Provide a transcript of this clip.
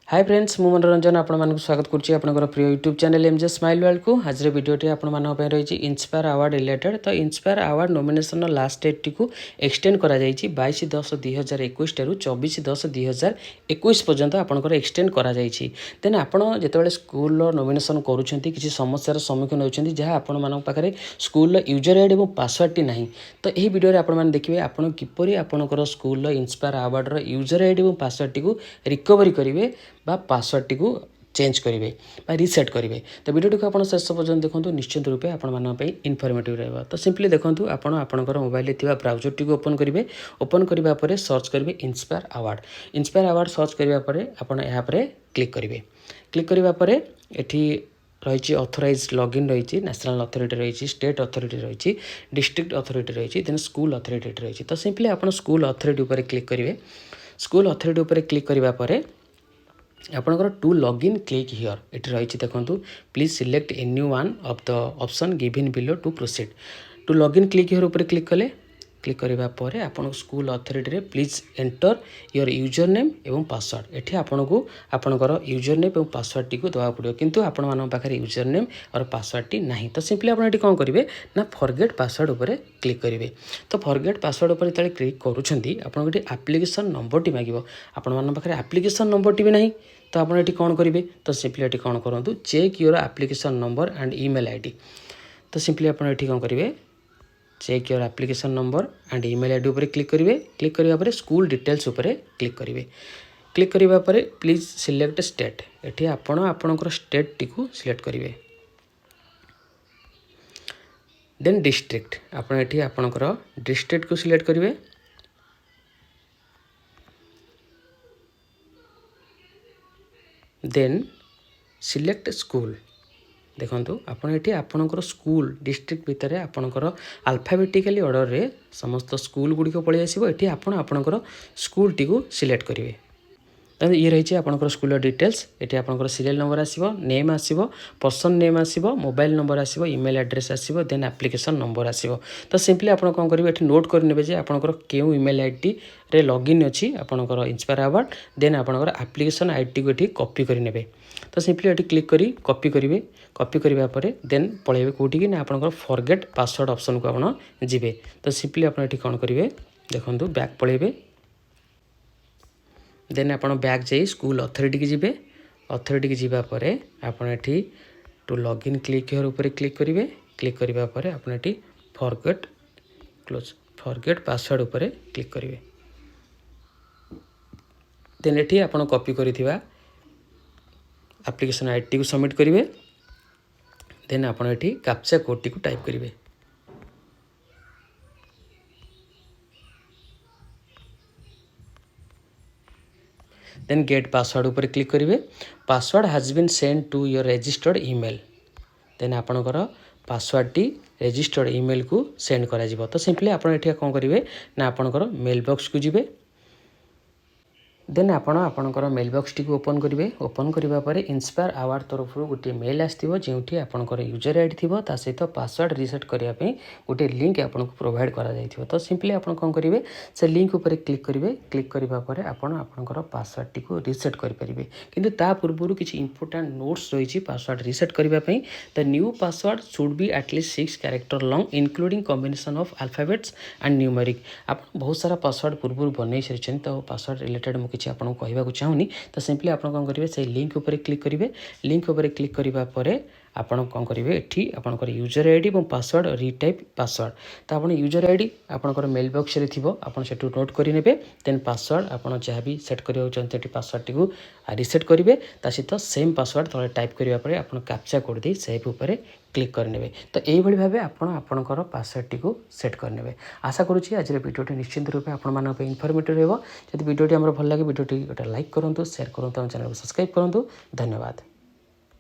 Hi friends मु मनोरंजन आपको स्वागत करुच्ची आपंकर प्रिय यूट्यूब चैनल MjSmileWorld को आज भिडियोटी आपण रही इंस्पायर अवार्ड रिलेटेड। तो inspire award nomination last date को एक्सटेंड करा 22/10/2021 ठारू 24/10/2021 पर्यंत आपंकर एक्सटेंड करा देन आपण जिते स्कूल नॉमिनेशन करुँच किसी समस्यार सम्मुखीन होती जहाँ आपण पाखे स्कूल यूजर आईडी और पासवर्ड टी ना। तो यही भिडियो आपने देखिए आपड़ किपरि आपंकर school inspire award user ID और पासवर्ड टी रिकवरी करेंगे बा पासवर्ड टी को चेंज करेंगे रिसेट करेंगे। तो वीडियो को आप शेष पर्यटन देखो निश्चित रूपे आपंप इनफर्मेटिव रहा। तो सिंपली देखो आपंकर मोबाइल ब्राउजर टी ओपन करेंगे। ओपन करने सर्च करेंगे inspire award. Inspire award search करने आप क्लिक करेंगे। क्लिक करने रही ऑथराइज लॉगिन रही नेशनल अथॉरिटी रही स्टेट अथॉरिटी रही डिस्ट्रिक्ट अथॉरिटी रही देन स्कूल अथॉरिटी रही। तो सिंपली आप स्कूल अथॉरिटी उपर क्लिक करेंगे। स्कूल अथॉरिटी उपर क्लिक करने आपंकर टू लॉगिन क्लिक हियर ये रही देखो please select any one of the option given below to proceed. To login click here उपर क्लिक कले। क्लिक करने आपन स्कूल अथॉरिटी रे please enter your user name एवं पासवर्ड। ये आपन को आपंकर यूजर नेम और पासवर्ड टी को दवा पड़ो किंतु आपण मान पाखे यूजर नेम और पासवर्ड टी ना। तो सिंपली आप कौन करेंगे ना फॉरगेट पासवर्ड उपर क्लिक करेंगे। तो फॉरगेट पासवर्ड उपर जो क्लिक करुँच एप्लिकेशन नंबर टी मांग आपण पाखे एप्लिकेशन नंबर टी भी ना। तो आप कौन करेंगे तो सिंपली ये कौन करूँ check your application number and email ID. तो सिंपली आप कौन करेंगे check your application number and email ID उपर क्लिक करेंगे। क्लिक करने स्कूल डिटेल्स उपर क्लिक करेंगे। क्लिक करने प्लीज सिलेक्ट स्टेट ये आपणकर स्टेट टी को सिलेक्ट करेंगे। देन डिस्ट्रिक्ट आपणकर डिस्ट्रिक्ट को सिलेक्ट करेंगे। देन सिलेक्ट स्कूल देखो आपणकर स्कूल डिस्ट्रिक्ट भितर आपणकर अल्फाबेटिकली ऑर्डर रे समस्त स्कूल गुड़िक पलि आसो। ये आपणकर स्कूल टी को सिलेक्ट करेंगे। तो ये रही आपंकर स्कूल डिटेल्स ये आपंकर सीरियल नंबर आसो नेम आसो पर्सन नेम आसो मोबाइल नंबर आसो ईमेल एड्रेस आसो देन एप्लिकेशन नंबर आसो। तो सिंपली आप कौन करेंगे ये नोट करने आपंकर क्यों ईमेल आईडी रे लॉगिन अच्छी आपंकर इंस्पायर अवार्ड देन आपंकर एप्लिकेशन आईडी को ये कॉपी करने। तो सिंपली ये क्लिक करी कॉपी करेंगे। कॉपी करने देन पलैबे कौटी ना आपंकर फॉरगेट पासवर्ड ऑप्शन को आप जी। तो सिंपली आप कौन करेंगे देखो बैक पलैबे देन आप बैक जा स्कूल अथॉरिटी की जीवे। अथॉरिटी की जीवा परे आपन एठी टू लॉगिन क्लिक हियर ऊपर क्लिक करेंगे। क्लिक करने पर आपन एठी फॉरगेट क्लोज फॉरगेट पासवर्ड ऊपर क्लिक करेंगे। देन एठी आपन कॉपी करिथिबा एप्लिकेशन आईडी को सबमिट करेंगे। देन आपन एठी कैप्चा कोड टी को टाइप करेंगे। देन गेट पासवर्ड ऊपर क्लिक करेंगे। Password has been send to your registered email. Then आपणकर पासवर्ड टी रजिस्टर्ड ईमेल को सेंड करा। तो सिंपली आप कौन करेंगे ना आपणकर मेल बॉक्स को जीवे। देन आपणकर मेल बॉक्स टी ओपन करेंगे। ओपन करने इंस्पायर अवार्ड तरफ गोटे मेल आसो जो आपंकर यूजर आईडी थी सहित पासवर्ड रिसेट करने गोटे लिंक आपको प्रोवाइड कर। तो सिंपली आप कौन करेंगे से लिंक उपर क्लिक करेंगे। क्लिक करने आपंकर पासवर्ड टी को रिसेट करेंगे किंतु ता पूर्व किसी इंपोर्टेंट नोट्स रही पासवर्ड रिसेट करने। The new password should be at least 6 character long including combination of alphabets and numeric. आप बहुत सारा पासवर्ड पूर्व बनई सारी तो पासवर्ड रिलेटेड किसी आपको कहवाक चाहूनी। तो सिंपली आप कौन करेंगे से लिंक उपर क्लिक करेंगे। लिंक उपर क्लिक करने आपन कौन करेंगे ये आपंकर यूजर आईडी और पासवर्ड रिटाइप पासवर्ड। तो आप यूजर आईडी आपंकर मेल बॉक्स रे थिबो आपन सेटू नोट करेंगे। देन पासवर्ड आपन जहाँ भी सेट करने चाहते पासवर्ड टी को रिसेट करेंगे सहित सेम पासवर्ड तले टाइप करने आप कैप्चा कोड दे सेव उपर क्लिक करने। तो यही भाव आपंकर पासवर्ड टी को सेट करने। आशा करुँची आज वीडियो निश्चित रूप से इनफर्मेटिव रही। जब वीडियो आम भल लगे वीडियो गोटे लाइक करूँ शेयर करूँ चैनल को सब्सक्राइब करूँ। धन्यवाद।